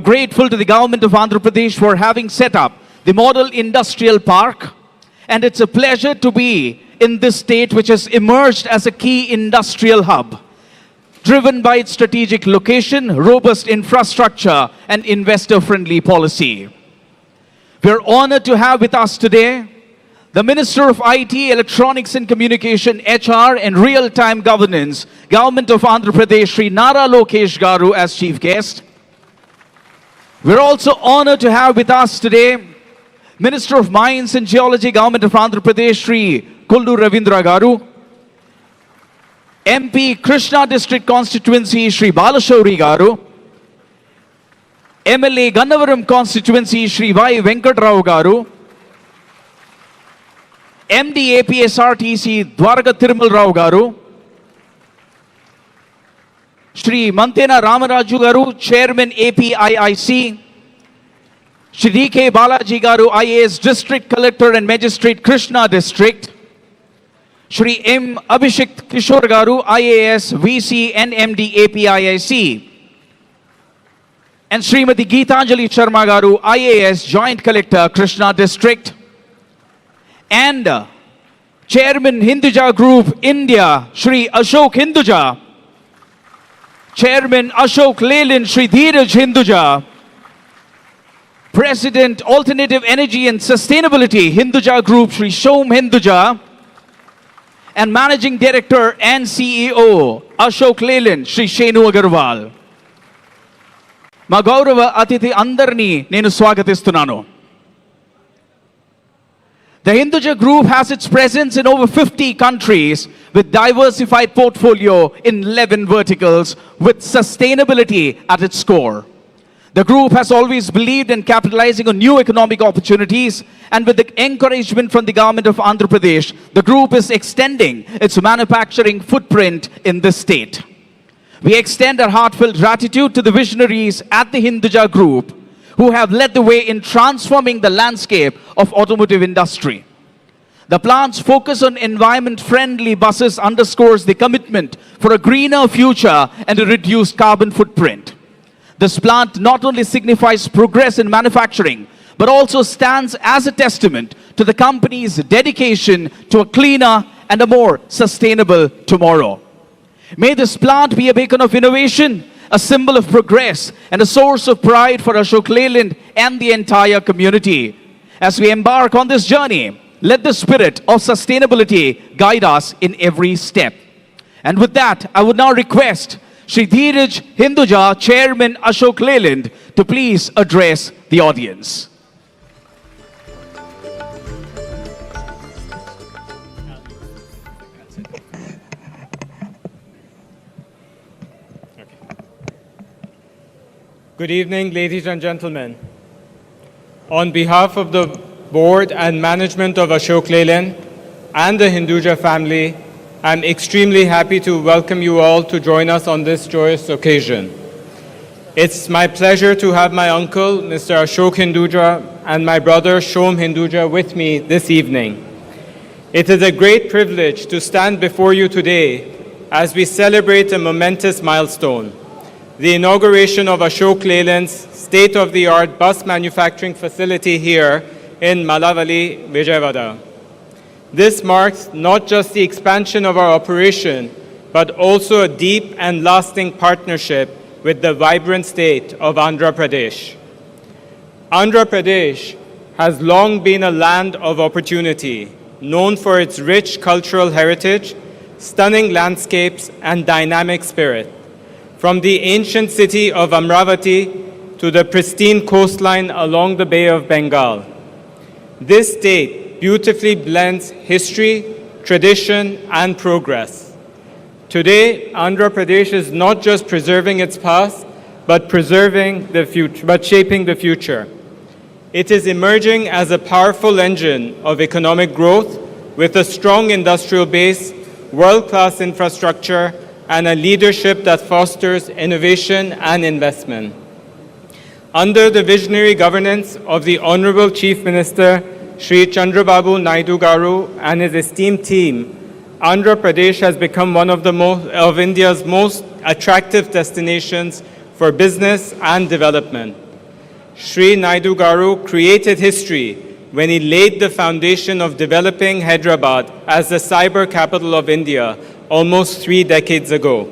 Grateful to the government of Andhra Pradesh for having set up the Model Industrial Park, and it's a pleasure to be in this state which has emerged as a key industrial hub, driven by its strategic location, robust infrastructure, and investor-friendly policy. We are honored to have with us today the Minister of IT, Electronics and Communication, HR and Real-Time Governance, Government of Andhra Pradesh, Shri Nara Lokesh Garu as Chief Guest. We're also honored to have with us today Minister of Mines and Geology, Government of Andhra Pradesh, Shri Kullu Ravindra Garu. MP, Krishna District Constituency, Shri Balashauri Garu. MLA, Gannavaram Constituency, Shri Y. Venkatrao Garu. MD, APSRTC, Dwarga Thirumal Rao Garu. Shri Mantena Ramaraju Garu, Chairman APIIC. Shri D.K. Balaji Garu, IAS District Collector and Magistrate, Krishna District. Shri M. Abhishek Kishore Garu, IAS VC NMD APIIC. And Srimati Geetanjali Sharma Garu, IAS Joint Collector, Krishna District. And Chairman Hinduja Group India, Shri Ashok Hinduja. Chairman Ashok Leyland, Shri Dheeraj Hinduja. President Alternative Energy and Sustainability Hinduja Group, Shri Shom Hinduja. And Managing Director and CEO Ashok Leyland, Shri Shenu Agarwal. Ma gaurava atithi andarni nenu swagatistunanu. The Hinduja Group has its presence in over 50 countries with diversified portfolio in 11 verticals with sustainability at its core. The group has always believed in capitalizing on new economic opportunities, and with the encouragement from the government of Andhra Pradesh, the group is extending its manufacturing footprint in this state. We extend our heartfelt gratitude to the visionaries at the Hinduja Group who have led the way in transforming the landscape of automotive industry. The plant's focus on environment-friendly buses underscores the commitment for a greener future and a reduced carbon footprint. This plant not only signifies progress in manufacturing, but also stands as a testament to the company's dedication to a cleaner and a more sustainable tomorrow. May this plant be a beacon of innovation, a symbol of progress, and a source of pride for Ashok Leyland and the entire community. As we embark on this journey, let the spirit of sustainability guide us in every step. And with that, I would now request Shri Dheeraj Hinduja, Chairman Ashok Leyland, to please address the audience. Good evening, ladies and gentlemen. On behalf of the board and management of Ashok Leyland and the Hinduja family, I'm extremely happy to welcome you all to join us on this joyous occasion. It's my pleasure to have my uncle, Mr. Ashok Hinduja, and my brother, Shom Hinduja, with me this evening. It is a great privilege to stand before you today as we celebrate a momentous milestone, the inauguration of Ashok Leyland's state-of-the-art bus manufacturing facility here in Malavali, Vijayawada. This marks not just the expansion of our operation, but also a deep and lasting partnership with the vibrant state of Andhra Pradesh. Andhra Pradesh has long been a land of opportunity, known for its rich cultural heritage, stunning landscapes, and dynamic spirit. From the ancient city of Amravati to the pristine coastline along the Bay of Bengal, this state beautifully blends history, tradition, and progress. Today, Andhra Pradesh is not just preserving its past, but shaping the future. It is emerging as a powerful engine of economic growth with a strong industrial base, world-class infrastructure, and a leadership that fosters innovation and investment. Under the visionary governance of the Honorable Chief Minister, Shri Chandrababu Naidu Garu, and his esteemed team, Andhra Pradesh has become one of India's most attractive destinations for business and development. Sri Naidu Garu created history when he laid the foundation of developing Hyderabad as the cyber capital of India almost 3 decades ago.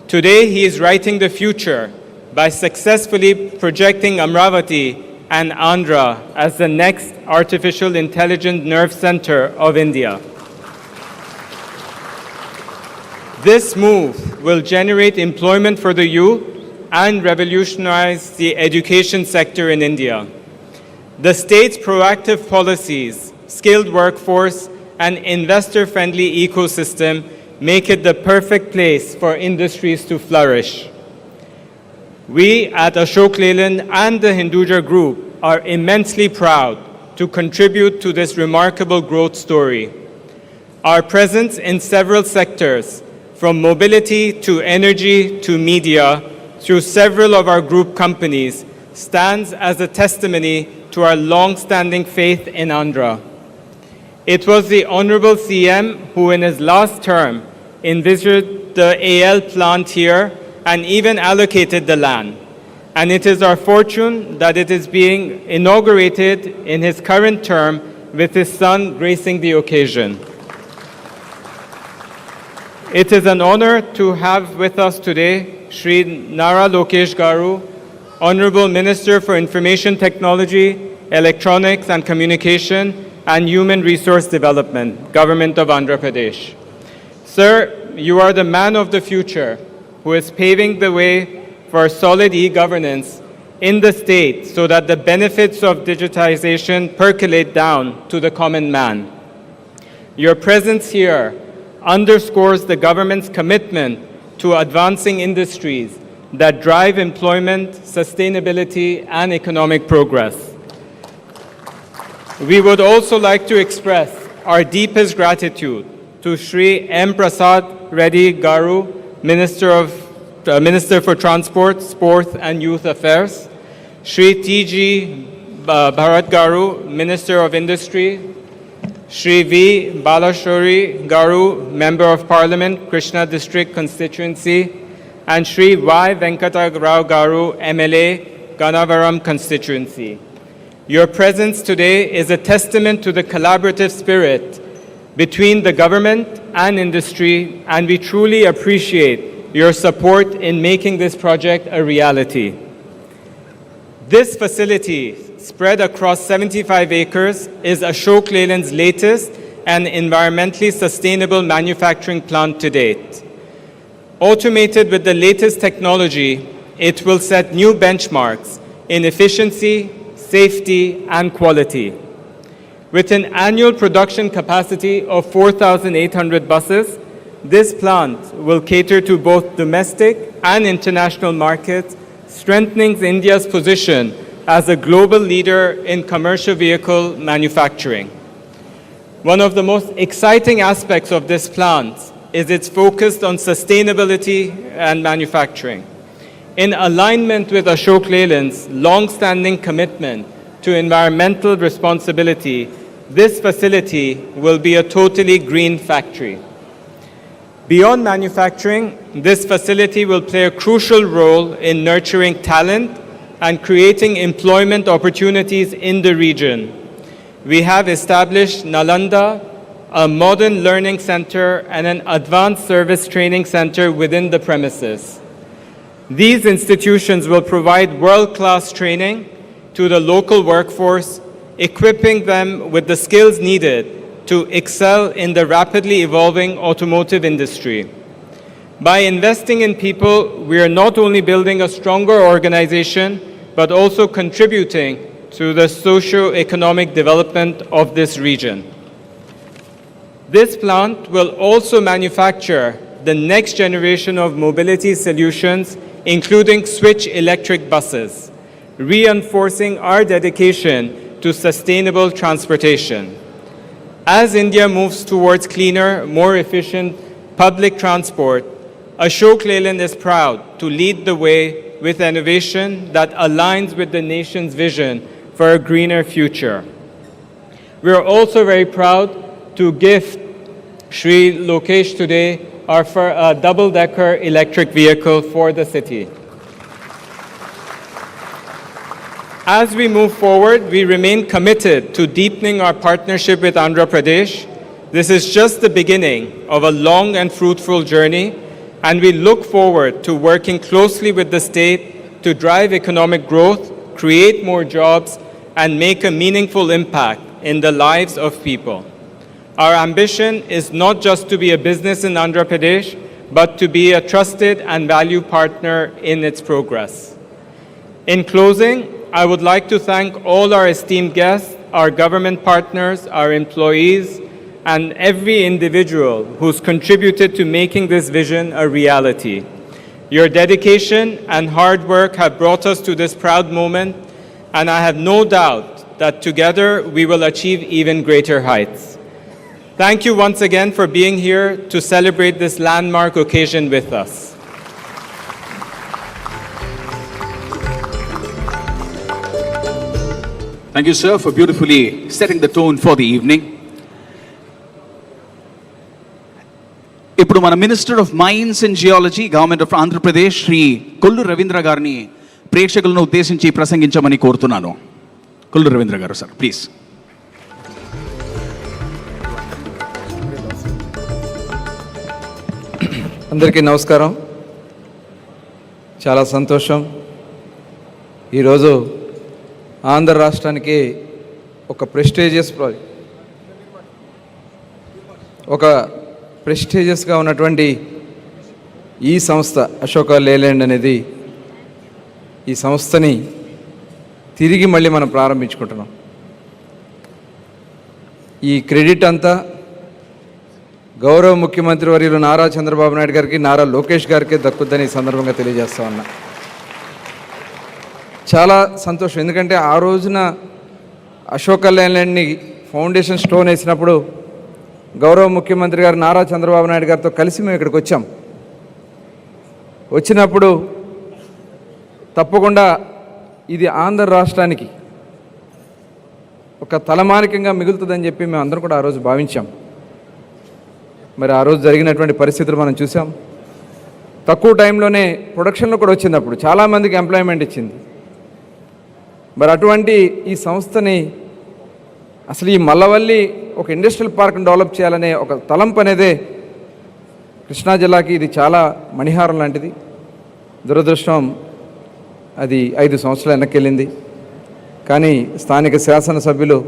Today, he is writing the future by successfully projecting Amravati and Andhra as the next artificial intelligent nerve center of India. This move will generate employment for the youth and revolutionize the education sector in India. The state's proactive policies, skilled workforce, and investor-friendly ecosystem make it the perfect place for industries to flourish. We at Ashok Leyland and the Hinduja Group are immensely proud to contribute to this remarkable growth story. Our presence in several sectors, from mobility to energy to media, through several of our group companies, stands as a testimony to our long-standing faith in Andhra. It was the Honorable CM who in his last term envisaged the AL plant here and even allocated the land. And it is our fortune that it is being inaugurated in his current term with his son gracing the occasion. It is an honor to have with us today Sri Nara Lokesh Garu, Honorable Minister for Information Technology, Electronics and Communication, and Human Resource Development, Government of Andhra Pradesh. Sir, you are the man of the future who is paving the way for solid e-governance in the state so that the benefits of digitization percolate down to the common man. Your presence here underscores the government's commitment to advancing industries that drive employment, sustainability, and economic progress. We would also like to express our deepest gratitude to Sri M. Prasad Reddy Garu, Minister for Transport, Sport and Youth Affairs, Sri T.G. Bharat Garu, Minister of Industry, Sri V. Balashori Garu, Member of Parliament, Krishna District Constituency, and Sri Y. Venkata Rao Garu, MLA, Gannavaram Constituency. Your presence today is a testament to the collaborative spirit between the government and industry, and we truly appreciate your support in making this project a reality. This facility, spread across 75 acres, is Ashok Leyland's latest and environmentally sustainable manufacturing plant to date. Automated with the latest technology, it will set new benchmarks in efficiency, safety, and quality. With an annual production capacity of 4,800 buses, this plant will cater to both domestic and international markets, strengthening India's position as a global leader in commercial vehicle manufacturing. One of the most exciting aspects of this plant is its focus on sustainability and manufacturing. In alignment with Ashok Leyland's long-standing commitment to environmental responsibility, this facility will be a totally green factory. Beyond manufacturing, this facility will play a crucial role in nurturing talent and creating employment opportunities in the region. We have established Nalanda, a modern learning center and an advanced service training center within the premises. These institutions will provide world-class training to the local workforce, equipping them with the skills needed to excel in the rapidly evolving automotive industry. By investing in people, we are not only building a stronger organization, but also contributing to the socio-economic development of this region. This plant will also manufacture the next generation of mobility solutions, including switch electric buses, reinforcing our dedication to sustainable transportation. As India moves towards cleaner, more efficient public transport, Ashok Leyland is proud to lead the way with innovation that aligns with the nation's vision for a greener future. We are also very proud to gift Sri Lokesh today our double-decker electric vehicle for the city. As we move forward, we remain committed to deepening our partnership with Andhra Pradesh. This is just the beginning of a long and fruitful journey, and we look forward to working closely with the state to drive economic growth, create more jobs, and make a meaningful impact in the lives of people. Our ambition is not just to be a business in Andhra Pradesh, but to be a trusted and valued partner in its progress. In closing, I would like to thank all our esteemed guests, our government partners, our employees, and every individual who's contributed to making this vision a reality. Your dedication and hard work have brought us to this proud moment, and I have no doubt that together we will achieve even greater heights. Thank you once again for being here to celebrate this landmark occasion with us. Thank you, sir, for beautifully setting the tone for the evening. ఇప్పుడు మన minister of mines and geology government of Andhra Pradesh Shri Kollu Ravindra గారిని ప్రేక్షకులను ఉద్దేశించి ప్రసంగించమని కోరుతున్నాను. కొల్లు రవీంద్ర గారు sir, please. అందరికీ నమస్కారం. చాలా సంతోషం. ఈరోజు ఆంధ్ర రాష్ట్రానికి ఒక ప్రెస్టీజియస్గా ఉన్నటువంటి ఈ సంస్థ అశోక లేలాండ్ అనేది, ఈ సంస్థని తిరిగి మళ్ళీ మనం ప్రారంభించుకుంటున్నాం. ఈ క్రెడిట్ అంతా గౌరవ ముఖ్యమంత్రి వర్యులు నారా చంద్రబాబు నాయుడు గారికి, నారా లోకేష్ గారికి దక్కుద్దని ఈ సందర్భంగా తెలియజేస్తా ఉన్నా. చాలా సంతోషం, ఎందుకంటే ఆ రోజున అశోక లేలాండ్ని ఫౌండేషన్ స్టోన్ వేసినప్పుడు గౌరవ ముఖ్యమంత్రి గారు నారా చంద్రబాబు నాయుడు గారితో కలిసి మేము ఇక్కడికి వచ్చినప్పుడు తప్పకుండా ఇది ఆంధ్ర రాష్ట్రానికి ఒక తలమానికంగా మిగులుతుందని చెప్పి మేము అందరం కూడా ఆ రోజు భావించాం. మరి ఆ రోజు జరిగినటువంటి పరిస్థితులు మనం చూసాం. తక్కువ టైంలోనే ప్రొడక్షన్లో కూడా వచ్చింది, అప్పుడు చాలామందికి ఎంప్లాయ్మెంట్ ఇచ్చింది. మరి అటువంటి ఈ సంస్థని అసలు ఈ మల్లవల్లి ఒక ఇండస్ట్రియల్ పార్క్ని డెవలప్ చేయాలనే ఒక తలంపు అనేదే కృష్ణా జిల్లాకి ఇది చాలా మణిహారం లాంటిది. దురదృష్టం అది 5 సంవత్సరాలు వెనక్కి వెళ్ళింది. కానీ స్థానిక శాసనసభ్యులు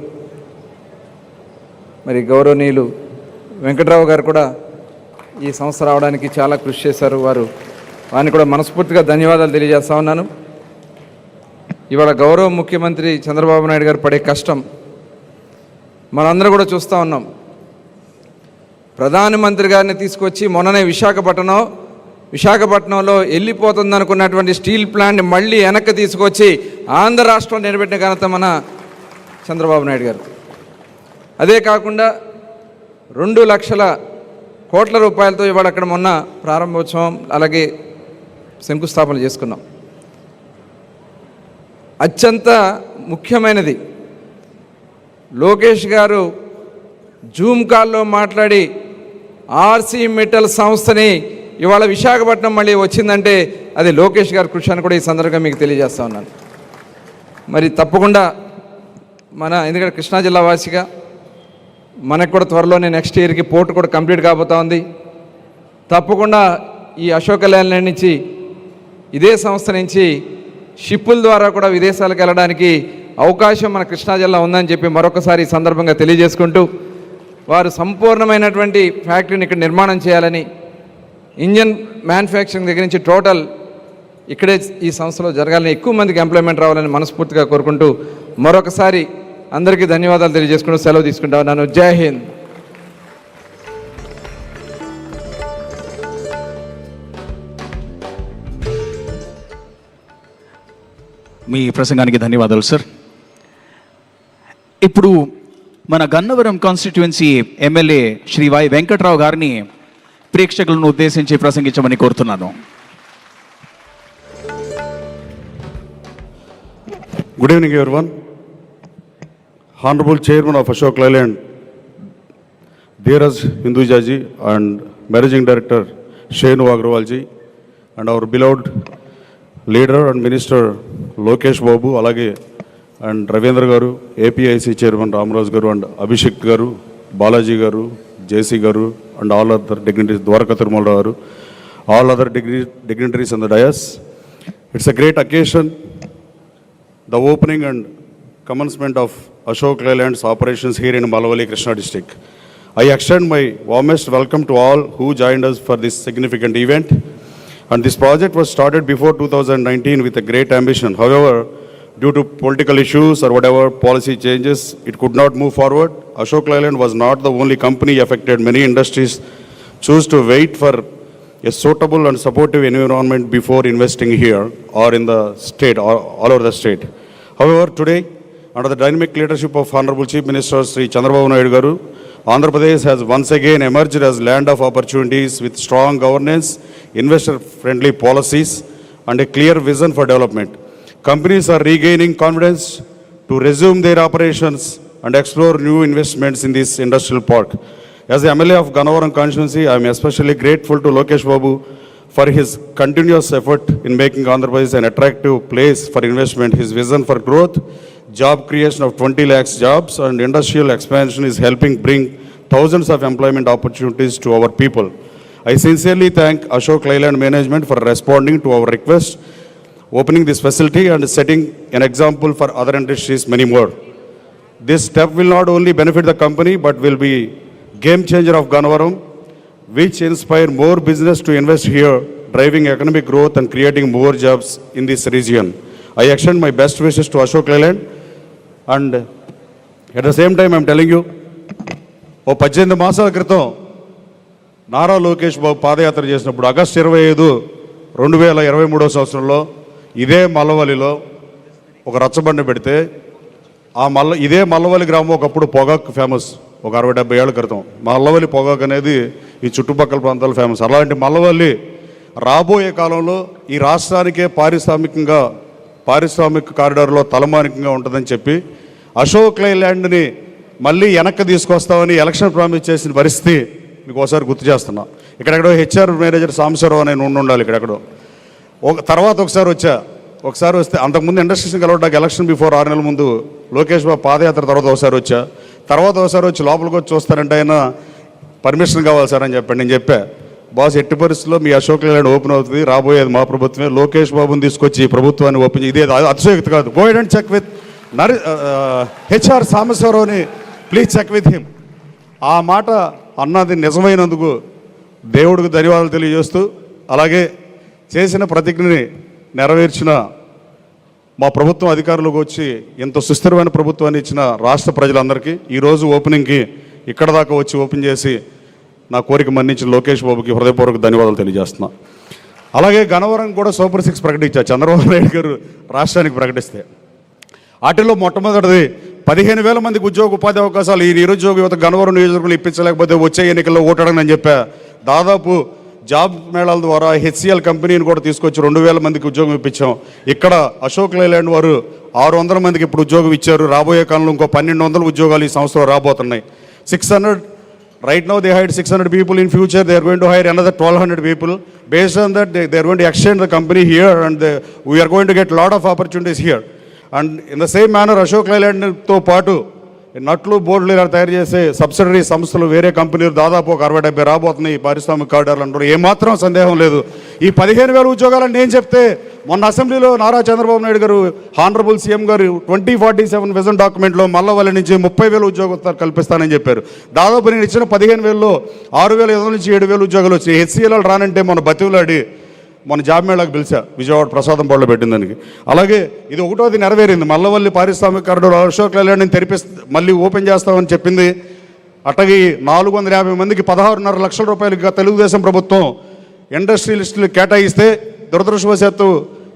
మరి గౌరవనీయులు వెంకట్రావు గారు కూడా ఈ సంస్థ రావడానికి చాలా కృషి చేశారు. వారిని కూడా మనస్ఫూర్తిగా ధన్యవాదాలు తెలియజేస్తా ఉన్నాను. ఇవాళ గౌరవ ముఖ్యమంత్రి చంద్రబాబు నాయుడు గారు పడే కష్టం మనందరం కూడా చూస్తూ ఉన్నాం. ప్రధానమంత్రి గారిని తీసుకొచ్చి మొన్ననే విశాఖపట్నంలో వెళ్ళిపోతుంది అనుకున్నటువంటి స్టీల్ ప్లాంట్ని మళ్ళీ వెనక్కి తీసుకొచ్చి ఆంధ్ర రాష్ట్రంలో నిలబెట్టిన ఘనత మన చంద్రబాబు నాయుడు గారు. అదే కాకుండా 2 లక్షల కోట్ల రూపాయలతో ఇవాళ అక్కడ మొన్న ప్రారంభోత్సవం అలాగే శంకుస్థాపన చేసుకున్నాం. అత్యంత ముఖ్యమైనది, లోకేష్ గారు జూమ్ కాల్లో మాట్లాడి ఆర్సీ మెటల్ సంస్థని ఇవాళ విశాఖపట్నం మళ్ళీ వచ్చిందంటే అది లోకేష్ గారి కృషి అని కూడా ఈ సందర్భంగా మీకు తెలియజేస్తా ఉన్నాను. మరి తప్పకుండా ఎందుకంటే కృష్ణా జిల్లా వాసిగా మనకు కూడా త్వరలోనే నెక్స్ట్ ఇయర్కి పోర్టు కూడా కంప్లీట్ కాబోతా ఉంది. తప్పకుండా ఈ అశోక లేలాండ్ నుంచి ఇదే సంస్థ నుంచి షిప్పుల ద్వారా కూడా విదేశాలకు వెళ్ళడానికి అవకాశం మన కృష్ణా జిల్లా ఉందని చెప్పి మరొకసారి ఈ సందర్భంగా తెలియజేసుకుంటూ, వారు సంపూర్ణమైనటువంటి ఫ్యాక్టరీని ఇక్కడ నిర్మాణం చేయాలని, ఇంజన్ మ్యానుఫ్యాక్చరింగ్ దగ్గర నుంచి టోటల్ ఇక్కడే ఈ సంస్థలో జరగాలని, ఎక్కువ మందికి ఎంప్లాయ్మెంట్ రావాలని మనస్ఫూర్తిగా కోరుకుంటూ మరొకసారి అందరికీ ధన్యవాదాలు తెలియజేసుకుంటూ సెలవు తీసుకుంటా ఉన్నాను. జై హింద్. మీ ప్రసంగానికి ధన్యవాదాలు సార్. ఇప్పుడు మన Gannavaram constituency MLA Shri Y Venkatrao గారిని ప్రేక్షకులను ఉద్దేశించి ప్రసంగించమని కోరుతున్నాను. Good evening, everyone. Honorable Chairman of Ashok Leyland, Dheeraj Hindujaji, and Managing Director Shenu Agrawalji, and our beloved leader and Minister Lokesh Babu, alage and Ravindra Garu, APIC Chairman Ramraj Garu, and Abhishek Garu, Balaji Garu, JC Garu, and all other dignitaries, Dwarka Thirumal Garu, all other dignitaries on the dais. It's a great occasion, the opening and commencement of Ashok Leyland's operations here in Malavali, Krishna district. I extend my warmest welcome to all who joined us for this significant event. And this project was started before 2019 with a great ambition. However, due to political issues or whatever policy changes, it could not move forward. Ashok Leyland was not the only company affected. Many industries choose to wait for a suitable and supportive environment before investing here or in the state or all over the state. However, today, under the dynamic leadership of Honorable Chief Minister Sri Chandrababu Naidu Garu, Andhra Pradesh has once again emerged as land of opportunities with strong governance, investor-friendly policies, and a clear vision for development. Companies are regaining confidence to resume their operations and explore new investments in this industrial park. As the MLA of Gannavaram constituency, I am especially grateful to Lokesh Babu for his continuous effort in making Andhra Pradesh an attractive place for investment. His vision for growth, job creation of 20 lakhs jobs, and industrial expansion is helping bring thousands of employment opportunities to our people. I sincerely thank Ashok Leyland management for responding to our request, opening this facility and setting an example for other industries, many more. This step will not only benefit the company, but will be game changer of Gannavaram, which inspire more business to invest here, driving economic growth and creating more jobs in this region. I extend my best wishes to Ashok Leyland, and at the same time I am telling you, ఓ 18 మాసాల క్రితం నారా లోకేష్ బాబు పాదయాత్ర చేసినప్పుడు August 25, 2023 సంవత్సరంలో ఇదే మల్లవల్లిలో ఒక రచ్చబండ పెడితే ఇదే మల్లవల్లి గ్రామం ఒకప్పుడు పొగాకు ఫేమస్. ఒక 60-70 ఏళ్ల క్రితం మల్లవల్లి పొగాకు అనేది ఈ చుట్టుపక్కల ప్రాంతాలు ఫేమస్. అలాంటి మల్లవల్లి రాబోయే కాలంలో ఈ రాష్ట్రానికే పారిశ్రామిక కారిడార్లో తలమానికంగా ఉంటుందని చెప్పి అశోక్ లైలాండ్ని మళ్ళీ వెనక్కి తీసుకొస్తామని ఎలక్షన్ ప్రామిస్ చేసిన పరిస్థితి మీకు ఒకసారి గుర్తు చేస్తున్నా. ఇక్కడెక్కడో హెచ్ఆర్ మేనేజర్ సాంబశివరావు అని ఉండాలి ఇక్కడెక్కడో. తర్వాత ఒకసారి వస్తే అంతకుముందు ఇండస్ట్రీస్ని కలవడానికి ఎలక్షన్ బిఫోర్ 6 నెలల ముందు లోకేష్ బాబు పాదయాత్ర తర్వాత ఒకసారి వచ్చి లోపలికి వచ్చి చూస్తారంటే ఆయన పర్మిషన్ కావాలి సార్ అని చెప్పండి. నేను చెప్పా, బాస్ ఎట్టి పరిస్థితుల్లో మీ అశోక్ లేలాండ్ ఓపెన్ అవుతుంది, రాబోయేది మా ప్రభుత్వమే, లోకేష్ బాబుని తీసుకొచ్చి ఈ ప్రభుత్వాన్ని ఓపెన్ ఇదే అతిశయోక్తి కాదు. Go and check with HR సాంబశివరావుని, ప్లీజ్ చెక్ విత్ హిమ్. ఆ మాట అన్నది నిజమైనందుకు దేవుడికి ధన్యవాదాలు తెలియజేస్తూ, అలాగే చేసిన ప్రతిజ్ఞని నెరవేర్చిన మా ప్రభుత్వం అధికారులకు వచ్చి ఇంత సుస్థిరమైన ప్రభుత్వాన్ని ఇచ్చిన రాష్ట్ర ప్రజలందరికీ ఈరోజు ఓపెనింగ్కి ఇక్కడ దాకా వచ్చి ఓపెన్ చేసి నా కోరిక మన్నించిన లోకేష్ బాబుకి హృదయపూర్వక ధన్యవాదాలు తెలియజేస్తున్నా. అలాగే గన్నవరం కూడా సూపర్ 6 ప్రకటించారు చంద్రబాబు నాయుడు గారు రాష్ట్రానికి ప్రకటిస్తే. వాటిల్లో మొట్టమొదటిది 15,000 మందికి ఉద్యోగ ఉపాధి అవకాశాలు ఈ నిరుద్యోగ యువత గన్నవరం నియోజకవర్గంలో ఇప్పించలేకపోతే వచ్చే ఎన్నికల్లో ఓటాడని చెప్పా. దాదాపు జాబ్ మేళాల ద్వారా హెచ్సిఎల్ కంపెనీని కూడా తీసుకొచ్చి 2,000 మందికి ఉద్యోగం ఇప్పించాం. ఇక్కడ అశోక్ లైలాండ్ వారు 600 మందికి ఇప్పుడు ఉద్యోగం ఇచ్చారు. రాబోయే కాలంలో ఇంకో 1,200 ఉద్యోగాలు ఈ సంవత్సరంలో రాబోతున్నాయి. 600 right now they hired 600 people. In future they are going to hire another 1,200 people. Based on that they are going to extend the company here, and we are going to get a lot of opportunities here. And in the same manner Ashok Leyland తో పాటు నట్లు బోర్డులు ఇలా తయారు చేసే subsidiary సంస్థలు వేరే కంపెనీలు దాదాపు ఒక 60-70 రాబోతున్నాయి ఈ పారిశ్రామిక కారిడార్లు అంటారు. ఏమాత్రం సందేహం లేదు. ఈ 15,000 ఉద్యోగాలని నేను చెప్తే మొన్న అసెంబ్లీలో నారా చంద్రబాబు నాయుడు గారు హానరబుల్ సీఎం గారు 2047 విజన్ డాక్యుమెంట్లో మల్లవల్లి నుంచి 30,000 ఉద్యోగాలు కల్పిస్తానని చెప్పారు. దాదాపు నేను ఇచ్చిన 15,000లో 6,500 నుంచి 7,000 ఉద్యోగాలు వచ్చాయి. హెచ్సిఎల్ రానంటే మన బతివులాడి మన జాబ్ మేళాకు పిలిచా, విజయవాడ ప్రసాదం పాడులో పెట్టిందానికి. అలాగే ఇది 1వది నెరవేరింది. మల్లవల్లి పారిశ్రామిక కారిడార్ అశోక్ లైలాండ్ని మళ్ళీ ఓపెన్ చేస్తామని చెప్పింది. అట్టగి 450 మందికి 16.5 లక్షల రూపాయలుగా తెలుగుదేశం ప్రభుత్వం ఇండస్ట్రియలిస్టులు కేటాయిస్తే దురదృష్టవశాత్తు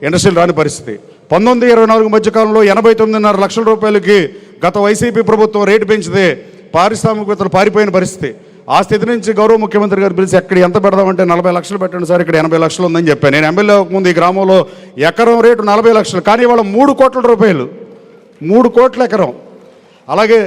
ఇండస్ట్రీలు రాని పరిస్థితి. 19-24 మధ్యకాలంలో 89.5 లక్షల రూపాయలకి గత వైసీపీ ప్రభుత్వం రేటు పెంచితే పారిశ్రామికవేత్తలు పారిపోయిన పరిస్థితి. ఆ స్థితి నుంచి గౌరవ ముఖ్యమంత్రి గారు పిలిచి ఎక్కడ ఎంత పెడదామంటే 40 లక్షలు పెట్టండి సార్, ఇక్కడ 80 లక్షలు ఉందని చెప్పాను. నేను ఎమ్మెల్యే ముందు ఈ గ్రామంలో ఎకరం రేటు 40 లక్షలు, కానీ ఇవాళ 3 కోట్ల రూపాయలు, 3 కోట్ల ఎకరం. అలాగే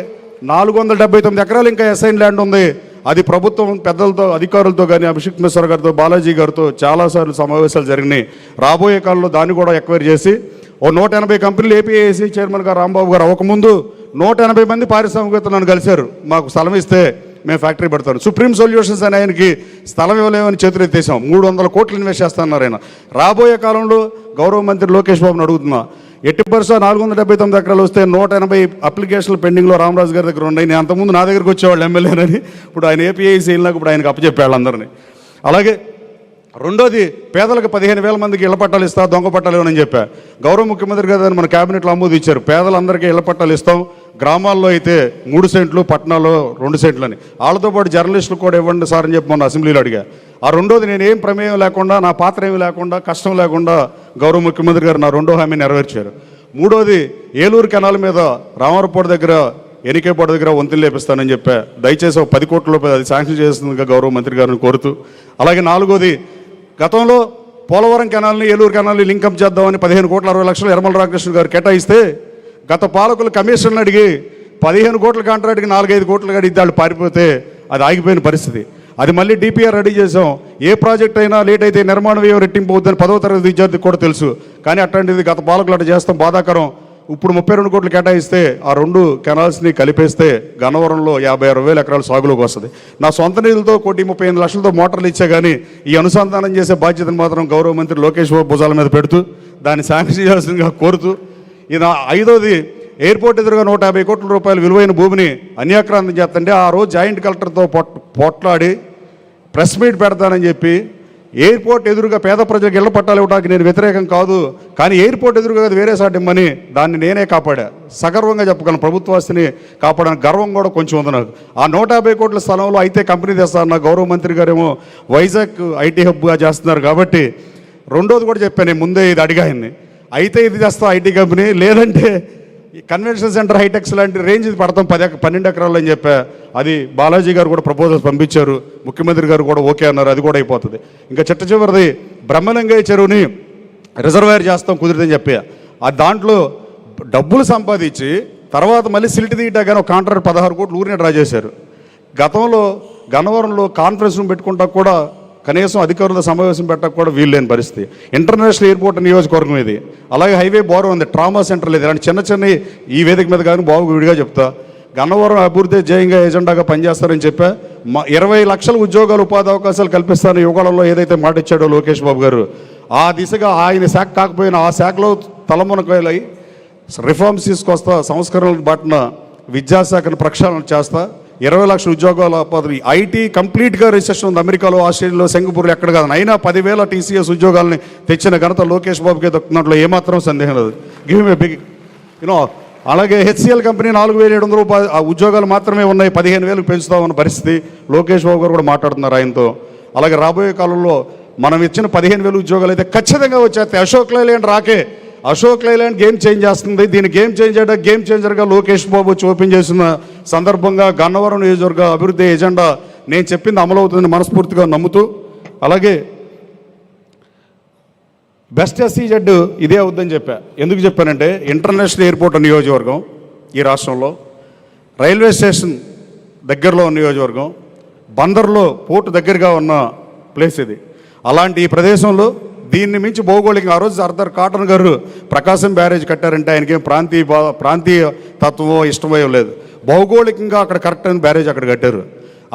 479 ఎకరాలు ఇంకా అసైన్ ల్యాండ్ ఉంది. అది ప్రభుత్వం పెద్దలతో అధికారులతో కానీ అభిషేక్ మిశ్రా గారితో బాలాజీ గారితో చాలాసార్లు సమావేశాలు జరిగినాయి. రాబోయే కాలంలో దాన్ని కూడా ఎక్వైరీ చేసి 180 కంపెనీలు ఏపీఐసి చైర్మన్ గారు రాంబాబు గారు అవ్వకముందు 180 మంది పారిశ్రామికవేత్తలు నన్ను కలిశారు. మాకు స్థలం ఇస్తే మేము ఫ్యాక్టరీ పెడతాను. సుప్రీం సొల్యూషన్స్ అని ఆయనకి స్థలం ఇవ్వలేమని చేతులు ఎత్తేసాం. 300 కోట్లు ఇన్వెస్ట్ చేస్తున్నారు ఆయన. రాబోయే కాలంలో గౌరవ మంత్రి లోకేష్ బాబుని అడుగుతున్నా, ఎట్టి పరిస్థితుల్లో 479 ఎకరాలు వస్తే 180 అప్లికేషన్లు పెండింగ్లో రామరాజు గారి దగ్గర ఉన్నాయి. నేను అంతకుముందు నా దగ్గరికి వచ్చేవాళ్ళు ఎమ్మెల్యేనని, ఇప్పుడు ఆయన ఏపీఐసి వెళ్ళినాక ఇప్పుడు ఆయనకు అప్పచెప్పాళ్ళు అందరినీ. అలాగే రెండోది, పేదలకు 15,000 మందికి ఇళ్ల పట్టాలు ఇస్తా, దొంగ పట్టాలు ఇవ్వనని చెప్పా. గౌరవ ముఖ్యమంత్రి గారు మన క్యాబినెట్లో ఆమోదించారు. పేదలందరికీ ఇళ్ల పట్టాలు ఇస్తాం, గ్రామాల్లో అయితే 3 సెంట్లు, పట్టణాల్లో 2 సెంట్లు అని. వాళ్ళతో పాటు జర్నలిస్టులు కూడా ఇవ్వండి సార్ అని చెప్పి మొన్న అసెంబ్లీలో అడిగా. ఆ రెండోది, నేను ఏం ప్రమేయం లేకుండా, నా పాత్ర ఏమి లేకుండా, కష్టం లేకుండా గౌరవ ముఖ్యమంత్రి గారు నా రెండో హామీ నెరవేర్చారు. మూడోది, ఏలూరు కెనాల్ మీద రామవరపోటు దగ్గర, ఎనికేపాడు దగ్గర వంతులు లేపిస్తానని చెప్పా. దయచేసి 10 కోట్ల రూపాయలు అది శాంక్షన్ చేస్తుందిగా గౌరవ మంత్రి గారిని కోరుతూ. అలాగే నాలుగోది, గతంలో పోలవరం కెనాల్ని ఏలూరు కెనాల్ని లింకప్ చేద్దామని 15 కోట్ల 60 లక్షలు యనమల రామకృష్ణ గారు కేటాయిస్తే గత పాలకులు కమిషన్లు అడిగి 15 కోట్ల కాంట్రాక్ట్కి 4-5 కోట్లు అడిగితే వాళ్ళు పారిపోతే అది ఆగిపోయిన పరిస్థితి. అది మళ్ళీ డిపిఆర్ రెడీ చేసాం. ఏ ప్రాజెక్ట్ అయినా లేట్ అయితే నిర్మాణ వ్యయం రెట్టింపు అవుతుందని 10వ తరగతి విద్యార్థికి కూడా తెలుసు. కానీ అట్లాంటిది గత పాలకులు అట్లా చేస్తాం, బాధాకరం. ఇప్పుడు 32 కోట్లు కేటాయిస్తే ఆ 2 కెనాల్స్ని కలిపేస్తే గన్నవరంలో 56,000 ఎకరాలు సాగులోకి వస్తుంది. నా సొంత నిధులతో 1,38 లక్షలతో మోటార్లు ఇచ్చా, కానీ ఈ అనుసంధానం చేసే బాధ్యతను మాత్రం గౌరవ మంత్రి లోకేష్ బాబు భుజాల మీద పెడుతూ దాన్ని శాంక్షన్ చేయాల్సిందిగా కోరుతూ. ఇది ఐదోది, ఎయిర్పోర్ట్ ఎదురుగా 150 కోట్ల రూపాయల విలువైన భూమిని అన్యాక్రాంతం చేస్తుంటే ఆ రోజు జాయింట్ కలెక్టర్తో పోట్లాడి ప్రెస్ మీట్ పెడతానని చెప్పి ఎయిర్పోర్ట్ ఎదురుగా పేద ప్రజలకు ఇళ్ల పట్టాలు ఇవ్వడానికి నేను వ్యతిరేకం కాదు, కానీ ఎయిర్పోర్ట్ ఎదురుగా వేరే సాటి ఇమ్మని దాన్ని నేనే కాపాడా. సగర్వంగా చెప్పగలను, ప్రభుత్వాస్తిని కాపాడడానికి గర్వం కూడా కొంచెం ఉంది నాకు. ఆ 150 కోట్ల స్థలంలో అయితే కంపెనీ తెస్తారన్న గౌరవ మంత్రి గారేమో వైజాగ్ ఐటీ హబ్గా చేస్తున్నారు కాబట్టి. రెండోది కూడా చెప్పాను నేను ముందే, ఇది అడిగా ఆయన్ని, అయితే ఇది చేస్తా ఐటీ కంపెనీ, లేదంటే కన్వెన్షన్ సెంటర్ హైటెక్స్ లాంటి రేంజ్ ఇది పడతాం 12 ఎకరాలు అని చెప్పా. అది బాలాజీ గారు కూడా ప్రపోజల్స్ పంపించారు, ముఖ్యమంత్రి గారు కూడా ఓకే అన్నారు, అది కూడా అయిపోతుంది. ఇంకా చిట్ట చివరిది, బ్రహ్మలింగయ్య చెరువుని రిజర్వాయర్ చేస్తాం కుదిరితే చెప్పా. ఆ దాంట్లో డబ్బులు సంపాదించి తర్వాత మళ్ళీ సిల్ట్ తీయటాగానే ఒక కాంట్రాక్ట్ 16 కోట్లు ఊరినే డ్రా చేశారు. గతంలో గన్నవరంలో కాన్ఫరెన్స్ రూమ్ పెట్టుకుంటా కూడా కనీసం అధికారుల సమావేశం పెట్టక కూడా వీల్లేని పరిస్థితి. ఇంటర్నేషనల్ ఎయిర్పోర్ట్ నియోజకవర్గం ఇది. అలాగే హైవే బోర్ ఉంది, ట్రామా సెంటర్ లేదు. ఇలాంటి చిన్న చిన్న ఈ వేదిక మీద కానీ బాబు విడిగా చెప్తా. గన్నవరం అభివృద్ధి జయంగా ఎజెండాగా పనిచేస్తారని చెప్పా. 20 లక్షల ఉద్యోగాలు, ఉపాధి అవకాశాలు కల్పిస్తారని యువకాలంలో ఏదైతే మాట ఇచ్చాడో లోకేష్ బాబు గారు, ఆ దిశగా ఆయన శాఖ కాకపోయినా ఆ శాఖలో తలమునకాయలై రిఫార్మ్స్ తీసుకొస్తా, సంస్కరణలు బాటిన విద్యాశాఖను ప్రక్షాళన చేస్తా, 20 లక్షల ఉద్యోగాల ఉపాధి. ఐటీ కంప్లీట్గా రిసెషన్ ఉంది అమెరికాలో, ఆస్ట్రేలియాలో, సింగపూర్లో, ఎక్కడ కాదు. అయినా 10,000 టీసీఎస్ ఉద్యోగాలని తెచ్చిన ఘనత లోకేష్ బాబుకే దక్కున్నట్లు ఏమాత్రం సందేహం లేదు. గివ్ మీ బిగ్ అలాగే హెచ్సిఎల్ కంపెనీ 4,700 ఉద్యోగాలు మాత్రమే ఉన్నాయి, 15,000 పెంచుతామన్న పరిస్థితి. లోకేష్ బాబు గారు కూడా మాట్లాడుతున్నారు ఆయనతో. అలాగే రాబోయే కాలంలో మనం ఇచ్చిన 15,000 ఉద్యోగాలు అయితే ఖచ్చితంగా వచ్చేస్తాయి. అశోక్ లైలాండ్ రాకే, అశోక్ లైలాండ్ గేమ్ చేంజ్ చేస్తుంది. దీన్ని గేమ్ చేంజర్ గేమ్ చేంజర్గా లోకేష్ బాబు వచ్చి ఓపెన్ చేసిన సందర్భంగా గన్నవరం నియోజకవర్గ అభివృద్ధి ఎజెండా నేను చెప్పింది అమలవుతుందని మనస్ఫూర్తిగా నమ్ముతూ, అలాగే బెస్ట్ ఎస్సీజెడ్ ఇదే అవుద్దని చెప్పా. ఎందుకు చెప్పానంటే, ఇంటర్నేషనల్ ఎయిర్పోర్ట్ నియోజకవర్గం ఈ రాష్ట్రంలో, రైల్వే స్టేషన్ దగ్గరలో ఉన్న నియోజకవర్గం, బందర్లో పోర్టు దగ్గరగా ఉన్న ప్లేస్ ఇది. అలాంటి ఈ ప్రదేశంలో దీన్ని మించి భౌగోళికంగా ఆ రోజు సర్దార్ కాటన్ గారు ప్రకాశం బ్యారేజ్ కట్టారంటే ఆయనకేం ప్రాంతీయ తత్వమో ఇష్టమో లేదు. భౌగోళికంగా అక్కడ కరెక్ట్ అయిన బ్యారేజ్ అక్కడ కట్టారు.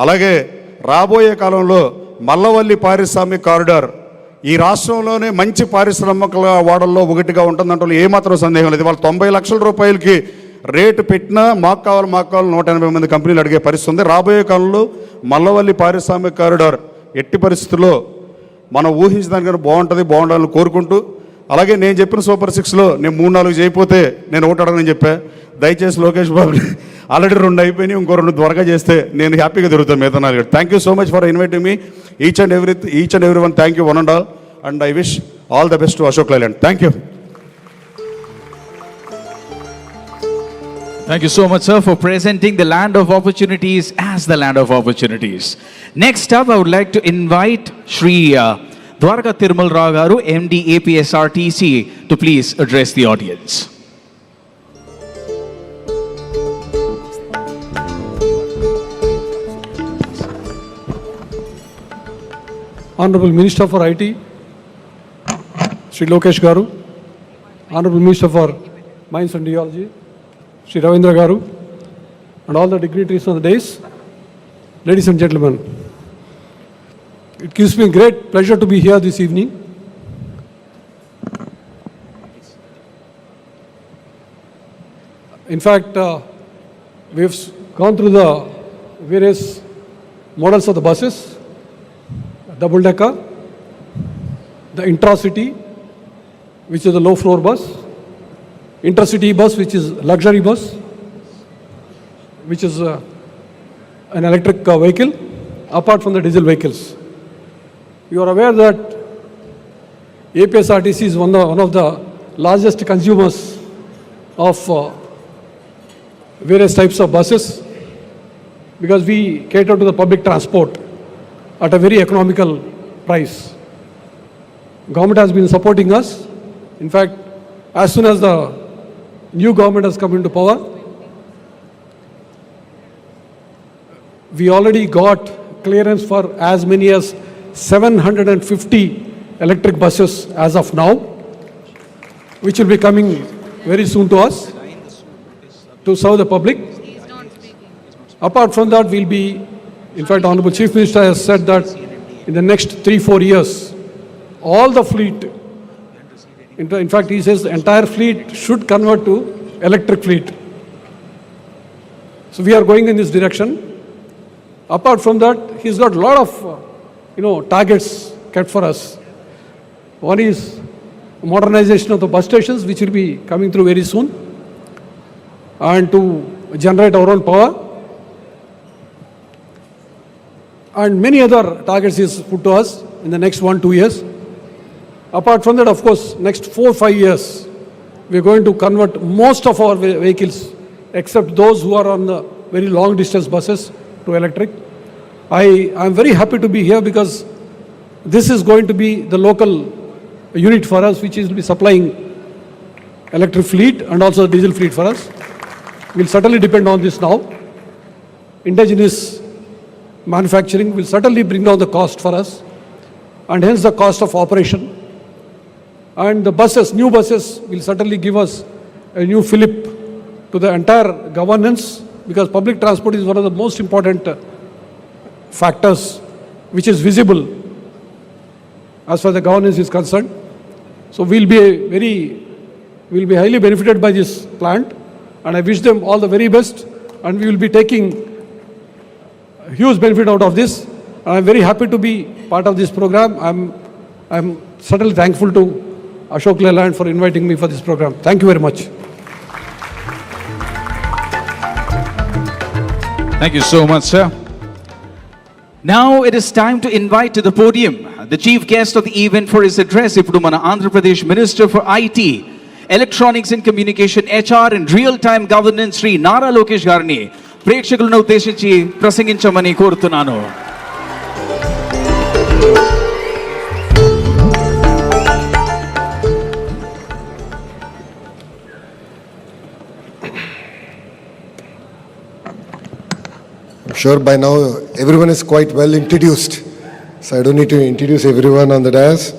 అలాగే రాబోయే కాలంలో మల్లవల్లి పారిశ్రామిక కారిడార్ ఈ రాష్ట్రంలోనే మంచి పారిశ్రామికల వాడల్లో ఒకటిగా ఉంటుందంటే ఏమాత్రం సందేహం లేదు. వాళ్ళు 90 లక్షల రూపాయలకి రేటు పెట్టినా మాకు కావాలి 180 మంది కంపెనీలు అడిగే పరిస్థితి ఉంది. రాబోయే కాలంలో మల్లవల్లి పారిశ్రామిక కారిడార్ ఎట్టి పరిస్థితుల్లో మనం ఊహించడానికన్నా బాగుండాలని కోరుకుంటూ, అలాగే నేను చెప్పిన సూపర్ 6లో నేను 3-4 చేయకపోతే నేను ఒకటి అడగనని చెప్పా. దయచేసి లోకేష్ బాబు ఆల్రెడీ 2 అయిపోయినాయి, ఇంకో 2 త్వరగా చేస్తే నేను హ్యాపీగా తిరుగుతాను మిగతా 4. Thank you so much for inviting me each and every one. Thank you one and all, and I wish all the best to Ashok Leyland. Thank you. Thank you so much, sir, for presenting the land of opportunities as the land of opportunities. Next up, I would like to invite Shri Dwarka Tirmal Rao Garu, MD APSRTC, to please address the audience. Honorable Minister for IT, Shri Lokesh Garu, Honorable Minister for Mines and Geology, Shri Ravindra Garu, and all the dignitaries on the dais, ladies and gentlemen. It gives me great pleasure to be here this evening. In fact, we've gone through the various models of the buses, double-decker, the intra-city, which is a low-floor bus, intercity bus, which is luxury bus, which is an electric vehicle, apart from the diesel vehicles. You are aware that APSRTC is one of the largest consumers of various types of buses, because we cater to the public transport at a very economical price. Government has been supporting us. In fact, as soon as the new government has come into power, we already got clearance for as many as 750 electric buses as of now, which will be coming very soon to us to serve the public. Apart from that, we'll be, in fact, Honorable Chief Minister has said that in the next 3-4 years, all the fleet, in fact, he says the entire fleet should convert to electric fleet. So we are going in this direction. Apart from that, he's got a lot of, targets kept for us. One is modernization of the bus stations, which will be coming through very soon, and to generate our own power. And many other targets is put to us in the next 1-2 years. Apart from that, of course, next 4-5 years, we are going to convert most of our vehicles, except those who are on the very long distance buses, to electric. I am very happy to be here because this is going to be the local unit for us, which is to be supplying electric fleet and also diesel fleet for us. We'll certainly depend on this now. Indigenous manufacturing will certainly bring down the cost for us, and hence the cost of operation. And the buses, new buses, will certainly give us a new fillip to the entire governance, because public transport is one of the most important factors which is visible as far as the governance is concerned. So we'll be highly benefited by this plant, and I wish them all the very best, and we will be taking huge benefit out of this. I'm very happy to be part of this program. I'm certainly thankful to Ashok Leyland for inviting me for this program. Thank you very much. Thank you so much, sir. Now it is time to invite to the podium the chief guest of the event for his address, Ippudu mana Andhra Pradesh Minister for IT, Electronics and Communication, HR and Real-Time Governance, Shri Nara Lokesh Garni ప్రేక్షకులను ఉద్దేశించి ప్రసంగించమని కోరుతున్నాను. I'm sure by now everyone is quite well introduced, so I don't need to introduce everyone on the dais.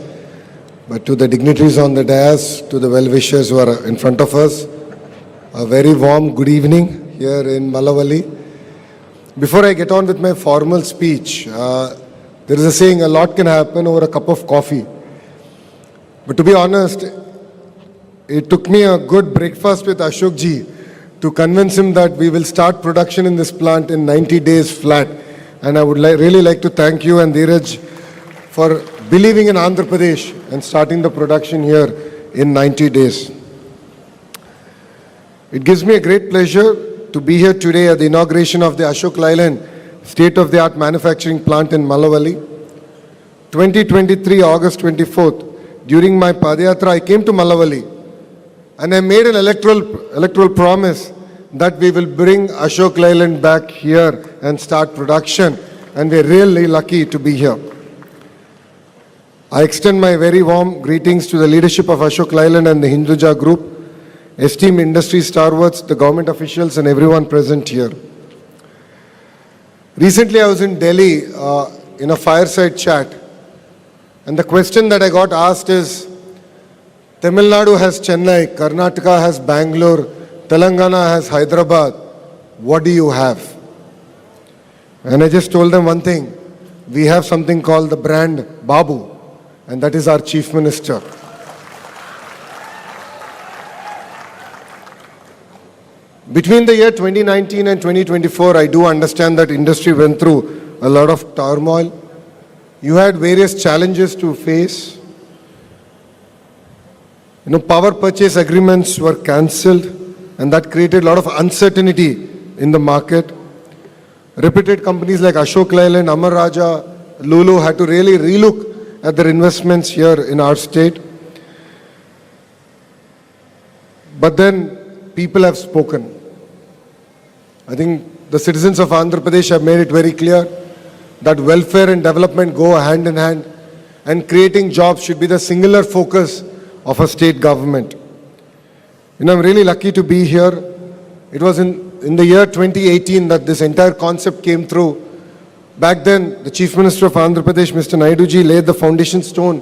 But to the dignitaries on the dais, to the well-wishers who are in front of us, a very warm good evening here in Mallavalli. Before I get on with my formal speech, there is a saying, a lot can happen over a cup of coffee. But to be honest, it took me a good breakfast with Ashok ji to convince him that we will start production in this plant in 90 days flat. And I would really like to thank you and Dheeraj for believing in Andhra Pradesh and starting the production here in 90 days. It gives me a great pleasure to be here today at the inauguration of the Ashok Leyland state-of-the-art manufacturing plant in Mallavalli. 2023, August 24th, during my Padayatra, I came to Mallavalli and I made an electoral promise that we will bring Ashok Leyland back here and start production, and we're really lucky to be here. I extend my very warm greetings to the leadership of Ashok Leyland and the Hinduja Group, esteemed industry stalwarts, the government officials and everyone present here. Recently I was in Delhi in a fireside chat And the question that I got asked is, Tamil Nadu has Chennai, Karnataka has Bangalore, Telangana has Hyderabad. What do you have? And I just told them one thing. We have something called the brand Babu, and that is our Chief Minister. Between the year 2019 and 2024, I do understand that industry went through a lot of turmoil. You had various challenges to face. Power purchase agreements were cancelled, and that created a lot of uncertainty in the market. Reputed companies like Ashok Leyland, Amar Raja, Lulu had to really relook at their investments here in our state. But then people have spoken. I think the citizens of Andhra Pradesh have made it very clear that welfare and development go hand in hand, and creating jobs should be the singular focus of a state government. I'm really lucky to be here. It was in the year 2018 that this entire concept came through. Back then, the Chief Minister of Andhra Pradesh, Mr. Naidu ji, laid the foundation stone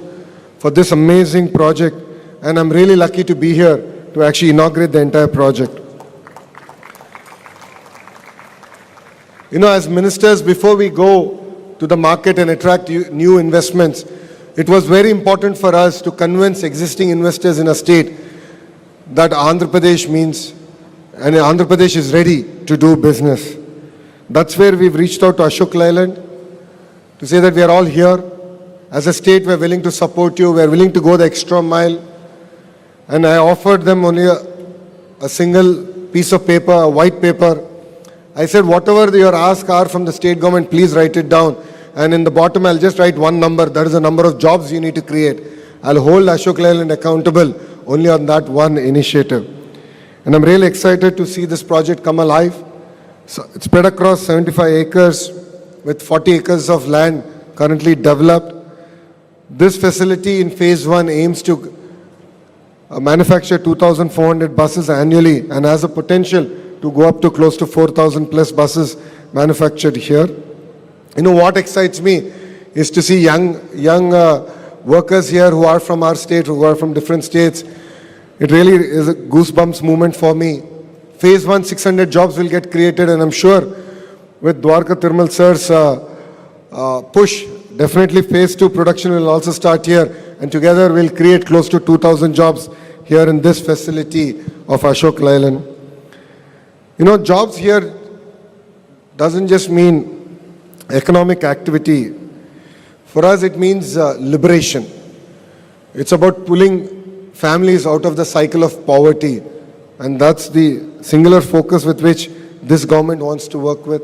for this amazing project, and I'm really lucky to be here to actually inaugurate the entire project. As ministers, before we go to the market and attract new investments, it was very important for us to convince existing investors in a state that Andhra Pradesh means, and Andhra Pradesh is ready to do business. That's where we've reached out to Ashok Leyland to say that we are all here. As a state, we're willing to support you. We're willing to go the extra mile. And I offered them only a single piece of paper, a white paper. I said, whatever your asks are from the state government, please write it down. And in the bottom, I'll just write one number. That is the number of jobs you need to create. I'll hold Ashok Leyland accountable only on that one initiative. And I'm really excited to see this project come alive. So it's spread across 75 acres with 40 acres of land currently developed. This facility in phase 1 aims to manufacture 2,400 buses annually and has a potential to go up to close to 4,000 plus buses manufactured here. What excites me is to see young workers here who are from our state, who are from different states. It really is a goosebumps moment for me. Phase 1, 600 jobs will get created, and I'm sure with Dwarka Tirmal sir's push, definitely phase 2 production will also start here, and together we'll create close to 2,000 jobs here in this facility of Ashok Leyland. Jobs here doesn't just mean economic activity. For us, it means liberation. It's about pulling families out of the cycle of poverty. And that's the singular focus with which this government wants to work with.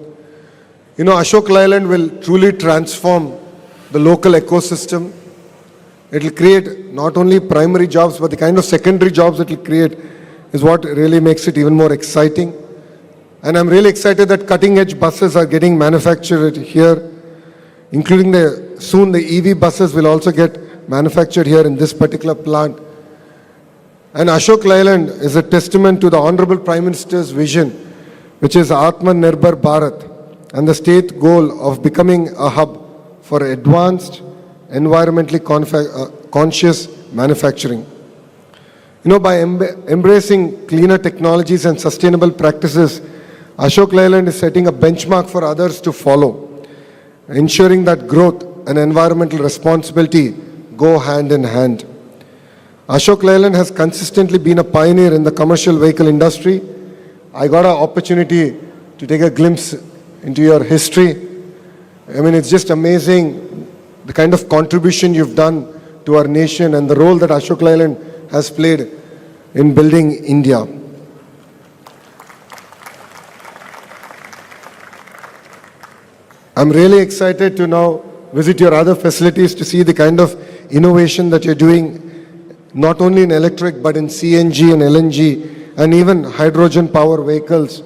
Ashok Leyland will truly transform the local ecosystem. It will create not only primary jobs, but the kind of secondary jobs it will create is what really makes it even more exciting. And I'm really excited that cutting-edge buses are getting manufactured here, including soon the EV buses will also get manufactured here in this particular plant. And Ashok Leyland is a testament to the Honorable Prime Minister's vision, which is Atmanirbhar Bharat, and the state goal of becoming a hub for advanced, environmentally conscious manufacturing. By embracing cleaner technologies and sustainable practices, Ashok Leyland is setting a benchmark for others to follow, ensuring that growth and environmental responsibility go hand in hand. Ashok Leyland has consistently been a pioneer in the commercial vehicle industry. I got an opportunity to take a glimpse into your history. It's just amazing the kind of contribution you've done to our nation and the role that Ashok Leyland has played in building India. I'm really excited to now visit your other facilities to see the kind of innovation that you're doing, not only in electric, but in CNG and LNG, and even hydrogen power vehicles.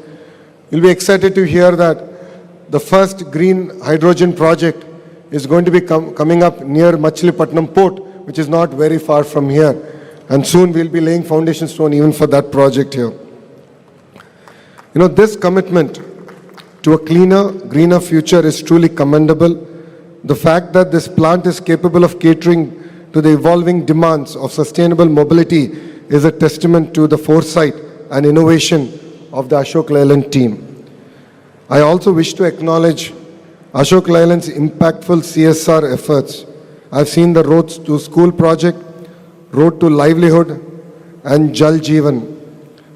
You'll be excited to hear that the first green hydrogen project is going to be coming up near Machilipatnam Port, which is not very far from here. And soon we'll be laying foundation stone even for that project here. This commitment to a cleaner, greener future is truly commendable. The fact that this plant is capable of catering to the evolving demands of sustainable mobility is a testament to the foresight and innovation of the Ashok Leyland team. I also wish to acknowledge Ashok Leyland's impactful CSR efforts. I've seen the Roads to School project, Road to Livelihood, and Jal Jeevan,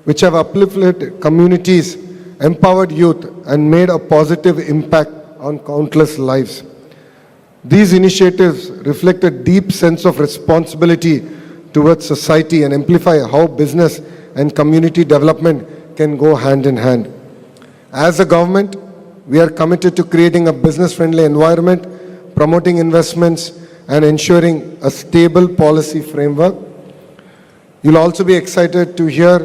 which have uplifted communities, empowered youth, and made a positive impact on countless lives. These initiatives reflect a deep sense of responsibility towards society and amplify how business and community development can go hand in hand. As a government, we are committed to creating a business-friendly environment, promoting investments, and ensuring a stable policy framework. You'll also be excited to hear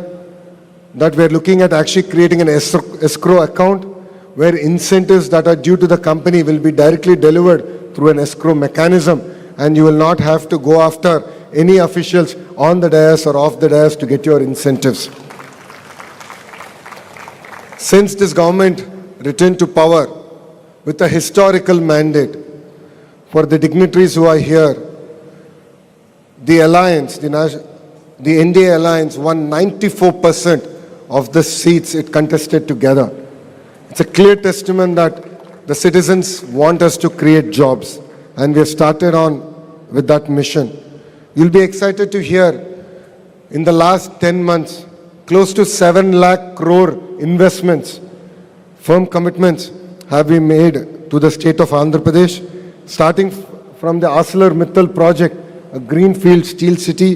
that we're looking at actually creating an escrow account where incentives that are due to the company will be directly delivered through an escrow mechanism, and you will not have to go after any officials on the dais or off the dais to get your incentives. Since this government returned to power with a historical mandate for the dignitaries who are here, the alliance, the NDA alliance won 94% of the seats it contested together. It's a clear testament that the citizens want us to create jobs, and we have started on with that mission. You'll be excited to hear in the last 10 months, close to 7 lakh crore investments, firm commitments have been made to the state of Andhra Pradesh, starting from the ArcelorMittal project, a greenfield steel city,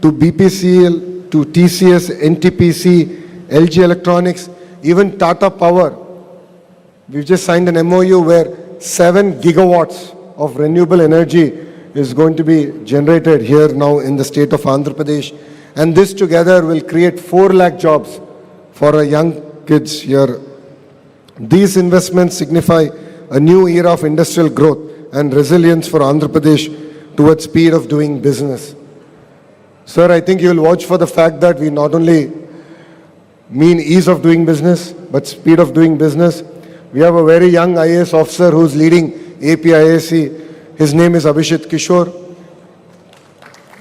to BPCL, to TCS, NTPC, LG Electronics, even Tata Power. We've just signed an MOU where 7 gigawatts of renewable energy is going to be generated here now in the state of Andhra Pradesh. And this together will create 4 lakh jobs for our young kids here. These investments signify a new era of industrial growth and resilience for Andhra Pradesh towards speed of doing business. Sir, I think you will watch for the fact that we not only mean ease of doing business, but speed of doing business. We have a very young IAS officer who's leading APIAC. His name is Abhishek Kishore.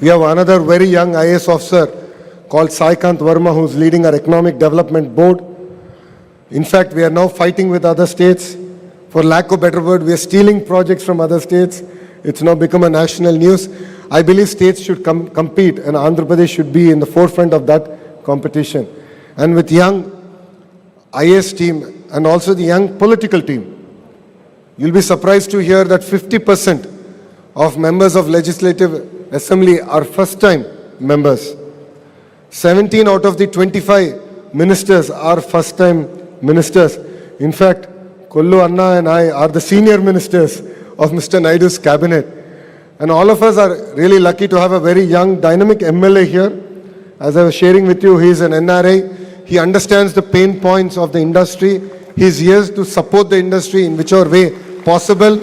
We have another very young IAS officer called Saikant Verma, who's leading our Economic Development Board. In fact, we are now fighting with other states. For lack of better word, we are stealing projects from other states. It's now become a national news. I believe states should compete, and Andhra Pradesh should be in the forefront of that competition. And with young IAS team and also the young political team, you'll be surprised to hear that 50% of members of Legislative Assembly are first-time members. 17 out of the 25 ministers are first-time ministers. In fact, Kollu Anna and I are the senior ministers of Mr. Naidu's cabinet. And all of us are really lucky to have a very young, dynamic MLA here. As I was sharing with you, he is an NRI. He understands the pain points of the industry. He is here to support the industry in whichever way possible.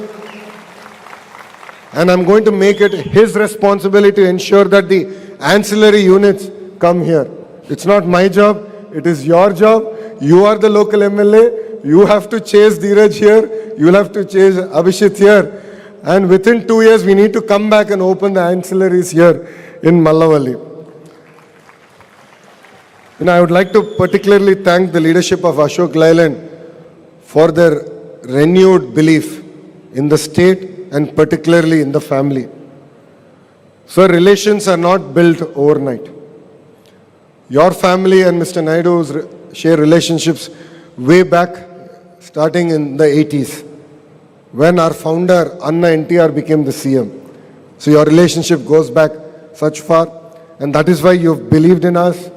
And I'm going to make it his responsibility to ensure that the ancillary units come here. It's not my job, it is your job. You are the local MLA. You have to chase Dheeraj here. You'll have to chase Abhishek here. And within 2 years, we need to come back and open the ancillaries here in Mallavalli. I would like to particularly thank the leadership of Ashok Leyland for their renewed belief in the state and particularly in the family. So relations are not built overnight. Your family and Mr. Naidu share relationships way back, starting in the 80s, when our founder, Anna NTR, became the CM. So your relationship goes back such far, and that is why you've believed in us.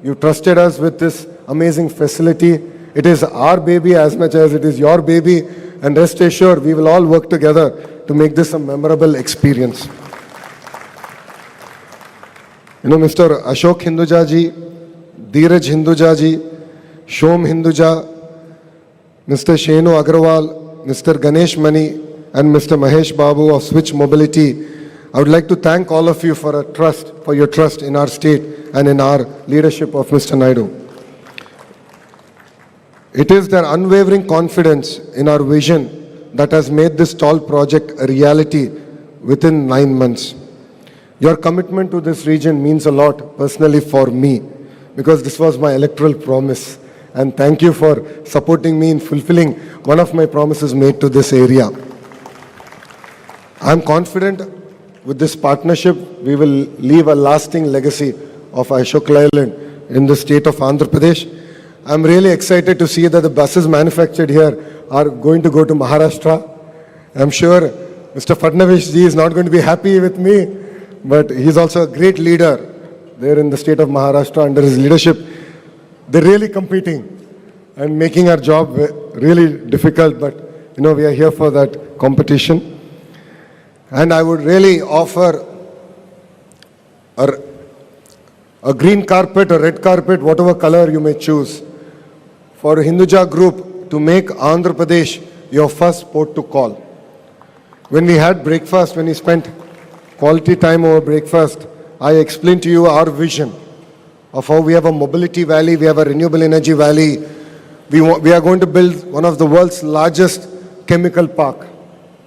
You trusted us with this amazing facility. It is our baby as much as it is your baby, and rest assured, we will all work together to make this a memorable experience. Mr. Ashok Hinduja ji, Dheeraj Hinduja ji, Shom Hinduja, Mr. Shenu Agrawal, Mr. Ganesh Mani, and Mr. Mahesh Babu of Switch Mobility, I would like to thank all of you for your trust in our state and in our leadership of Mr. Naidu. It is their unwavering confidence in our vision that has made this tall project a reality within 9 months. Your commitment to this region means a lot personally for me, because this was my electoral promise. And thank you for supporting me in fulfilling one of my promises made to this area. I'm confident with this partnership, we will leave a lasting legacy of Ashok Leyland in the state of Andhra Pradesh. I'm really excited to see that the buses manufactured here are going to go to Maharashtra. I'm sure Mr. Fadnavis ji is not going to be happy with me, but he's also a great leader there in the state of Maharashtra. Under his leadership, they're really competing and making our job really difficult, but we are here for that competition. And I would really offer a green carpet, a red carpet, whatever color you may choose, for Hinduja Group to make Andhra Pradesh your first port to call. When we had breakfast, when we spent quality time over breakfast, I explained to you our vision of how we have a mobility valley, we have a renewable energy valley. We are going to build one of the world's largest chemical park,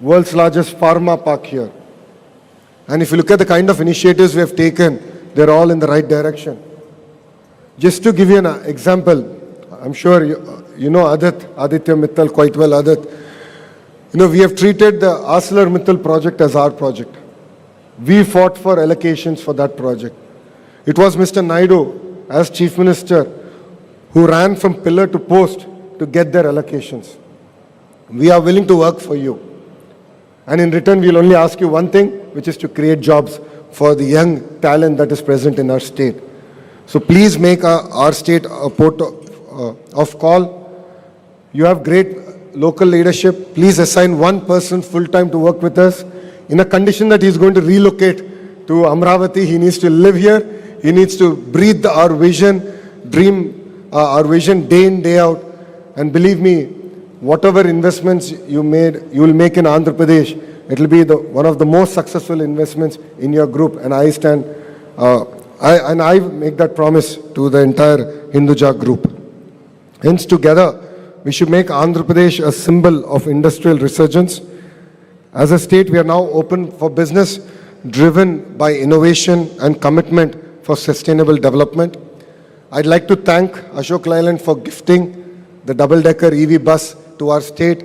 world's largest pharma park here. And if you look at the kind of initiatives we have taken, they're all in the right direction. Just to give you an example, I'm sure you know Aditya Mittal quite well, Adit. We have treated the ArcelorMittal project as our project. We fought for allocations for that project. It was Mr. Naidu, as Chief Minister, who ran from pillar to post to get their allocations. We are willing to work for you. And in return, we'll only ask you one thing, which is to create jobs for the young talent that is present in our state. So please make our state a port of call. You have great local leadership. Please assign one person full-time to work with us in a condition that he's going to relocate to Amravati. He needs to live here. He needs to breathe our vision, dream our vision day in, day out. And believe me, whatever investments you will make in Andhra Pradesh, it will be one of the most successful investments in your group. And I make that promise to the entire Hinduja group. Hence, together, we should make Andhra Pradesh a symbol of industrial resurgence. As a state, we are now open for business, driven by innovation and commitment for sustainable development. I'd like to thank Ashok Leyland for gifting the double-decker EV bus to our state.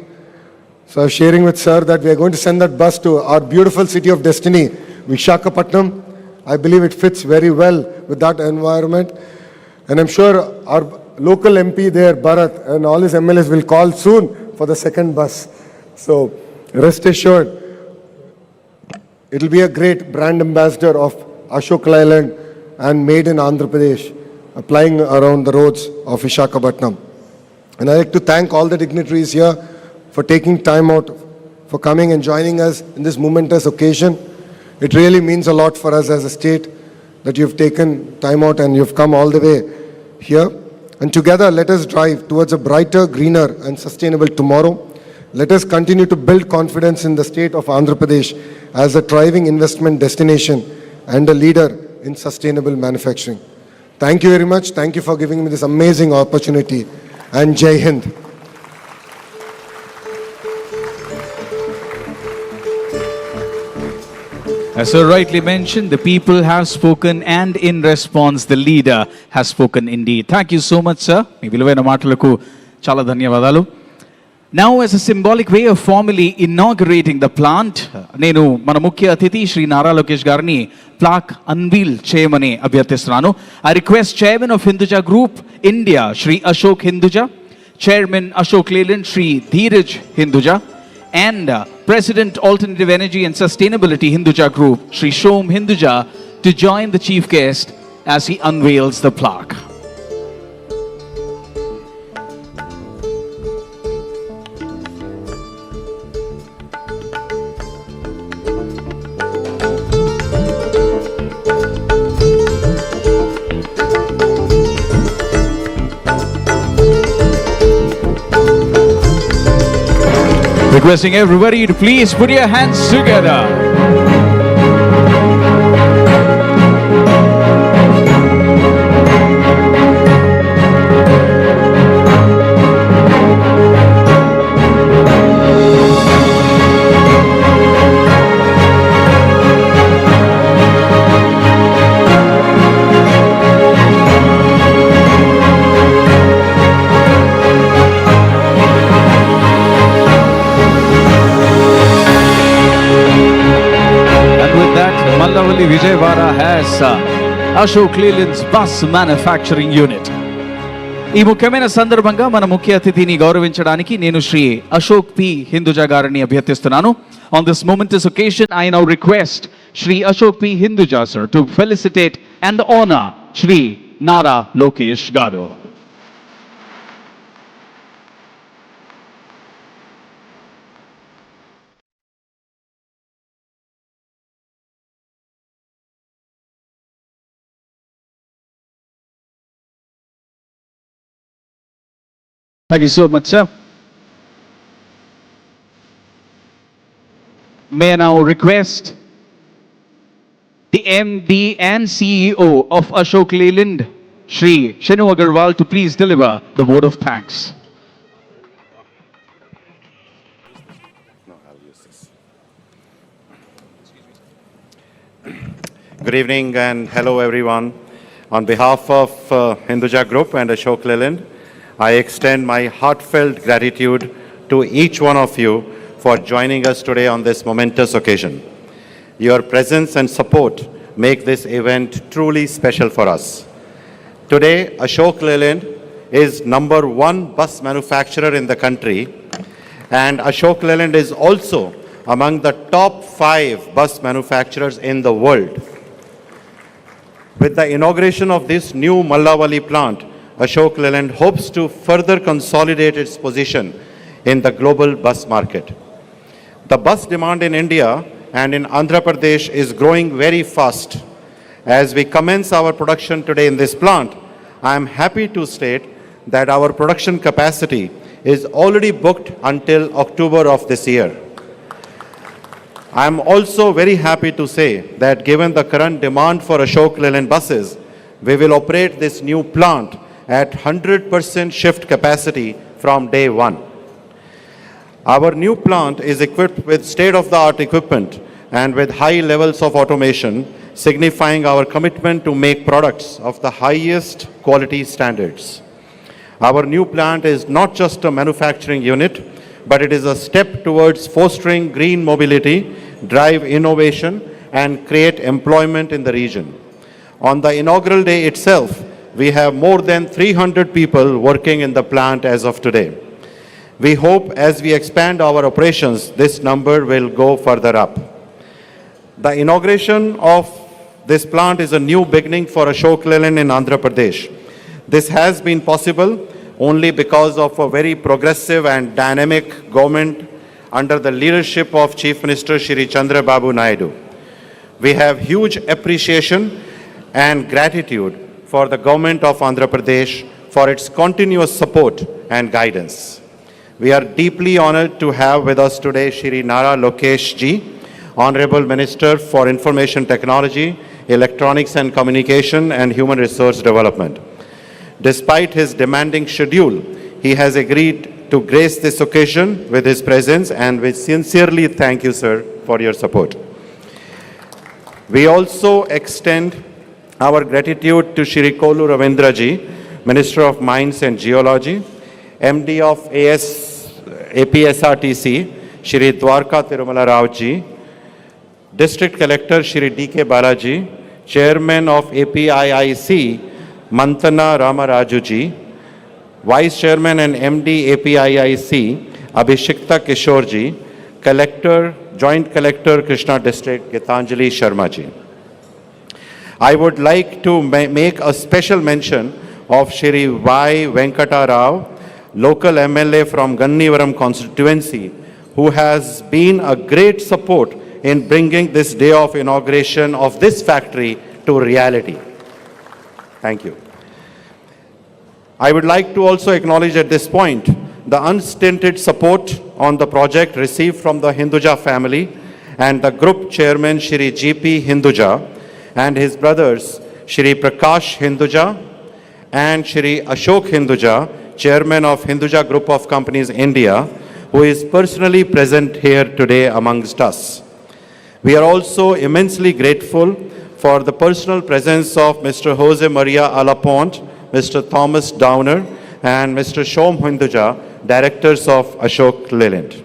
So I was sharing with sir that we are going to send that bus to our beautiful city of destiny, Visakhapatnam. I believe it fits very well with that environment. And I'm sure our local MP there, Bharat, and all his MLAs will call soon for the second bus. So rest assured, it will be a great brand ambassador of Ashok Leyland and made in Andhra Pradesh, applying around the roads of Visakhapatnam. And I'd like to thank all the dignitaries here for taking time out, for coming and joining us in this momentous occasion. It really means a lot for us as a state that you've taken time out and you've come all the way here. And together, let us drive towards a brighter, greener and sustainable tomorrow. Let us continue to build confidence in the state of Andhra Pradesh as a thriving investment destination and a leader in sustainable manufacturing. Thank you very much. Thank you for giving me this amazing opportunity. And Jai Hind. As sir rightly mentioned, the people have spoken, and in response, the leader has spoken indeed. Thank you so much, sir. మీ విలువైన మాటలకు చాలా ధన్యవాదాలు. Now, as a symbolic way of formally inaugurating the plant, నేను మన ముఖ్య అతిథి శ్రీ నారా లోకేష్ గారిని plaque unveil చేయమని అభ్యర్థిస్తున్నాను. I request Chairman of Hinduja Group India, Shri Ashok Hinduja, Chairman Ashok Leyland, Shri Dheeraj Hinduja, and President Alternative Energy and Sustainability Hinduja Group, Shri Shom Hinduja, to join the chief guest as he unveils the plaque. Requesting everybody to please put your hands together. Nasa, Ashok Leyland's bus manufacturing unit. ఈ ముఖ్యమైన సందర్భంగా మన ముఖ్య అతిథిని గౌరవించడానికి నేను Shri Ashok P Hinduja గారిని అభ్యర్థిస్తున్నాను. On this momentous occasion, I now request Shri Ashok P. Hinduja sir to felicitate and honor Shri Nara Lokesh garu. Thank you so much, sir. May I now request the MD and CEO of Ashok Leyland, Shri Shenu Agarwal, to please deliver the vote of thanks. Good evening and hello everyone. On behalf of Hinduja Group and Ashok Leyland, I extend my heartfelt gratitude to each one of you for joining us today on this momentous occasion. Your presence and support make this event truly special for us. Today, Ashok Leyland is #1 bus manufacturer in the country, and Ashok Leyland is also among the top 5 bus manufacturers in the world. With the inauguration of this new Mallavali plant, Ashok Leyland hopes to further consolidate its position in the global bus market. The bus demand in India and in Andhra Pradesh is growing very fast. As we commence our production today in this plant, I am happy to state that our production capacity is already booked until October of this year. I am also very happy to say that given the current demand for Ashok Leyland buses, we will operate this new plant at 100% shift capacity from day one. Our new plant is equipped with state-of-the-art equipment and with high levels of automation, signifying our commitment to make products of the highest quality standards. Our new plant is not just a manufacturing unit, but it is a step towards fostering green mobility, drive innovation, and create employment in the region. On the inaugural day itself, we have more than 300 people working in the plant as of today. We hope as we expand our operations, this number will go further up. The inauguration of this plant is a new beginning for Ashok Leyland in Andhra Pradesh. This has been possible only because of a very progressive and dynamic government under the leadership of Chief Minister Shri Chandra Babu Naidu. We have huge appreciation and gratitude for the government of Andhra Pradesh for its continuous support and guidance. We are deeply honored to have with us today Shri Nara Lokesh ji, Honorable Minister for Information Technology, Electronics and Communication and Human Resource Development. Despite his demanding schedule, he has agreed to grace this occasion with his presence, and we sincerely thank you, sir, for your support. We also extend our gratitude to Shri Kolu Ravindra ji, Minister of Mines and Geology, MD of APSRTC, Shri Dwarka Tirumala Rao ji, District Collector Shri D.K. Balaji, Chairman of APIIC, Mantana Ramaraju ji, Vice Chairman and MD APIIC, Abhishekta Kishore ji, Joint Collector Krishna District, Gitanjali Sharma ji. I would like to make a special mention of Shri Y. Venkata Rao, local MLA from Gannivaram constituency, who has been a great support in bringing this day of inauguration of this factory to reality. Thank you. I would like to also acknowledge at this point the unstinted support on the project received from the Hinduja family and the group chairman Shri G.P. Hinduja and his brothers Shri Prakash Hinduja and Shri Ashok Hinduja, chairman of Hinduja Group of Companies India, who is personally present here today amongst us. We are also immensely grateful for the personal presence of Mr. Jose Maria Alapont, Mr. Thomas Downer, and Mr. Shom Hinduja, directors of Ashok Leyland.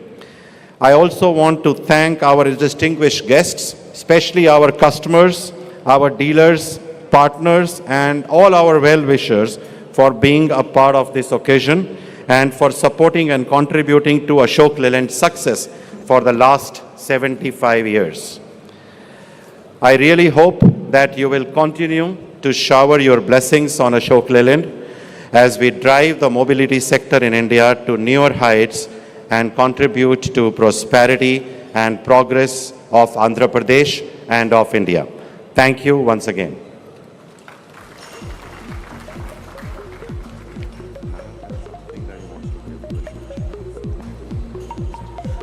I also want to thank our distinguished guests, especially our customers, our dealers, partners, and all our well-wishers for being a part of this occasion and for supporting and contributing to Ashok Leyland's success for the last 75 years. I really hope that you will continue to shower your blessings on Ashok Leyland as we drive the mobility sector in India to newer heights and contribute to prosperity and progress of Andhra Pradesh and of India. Thank you once again.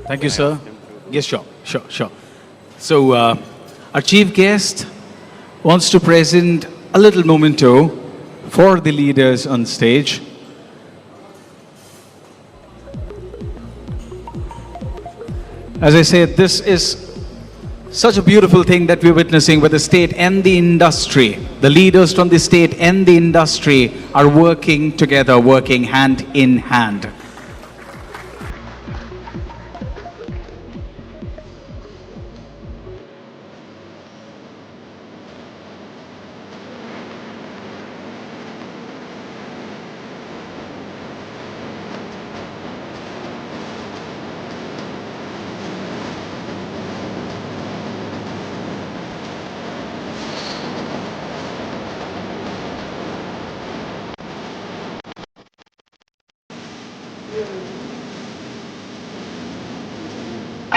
Thank you, sir. Yes, sure. So, our chief guest wants to present a little memento for the leaders on stage. As I said, this is such a beautiful thing that we're witnessing where the state and the industry, the leaders from the state and the industry are working together, working hand in hand.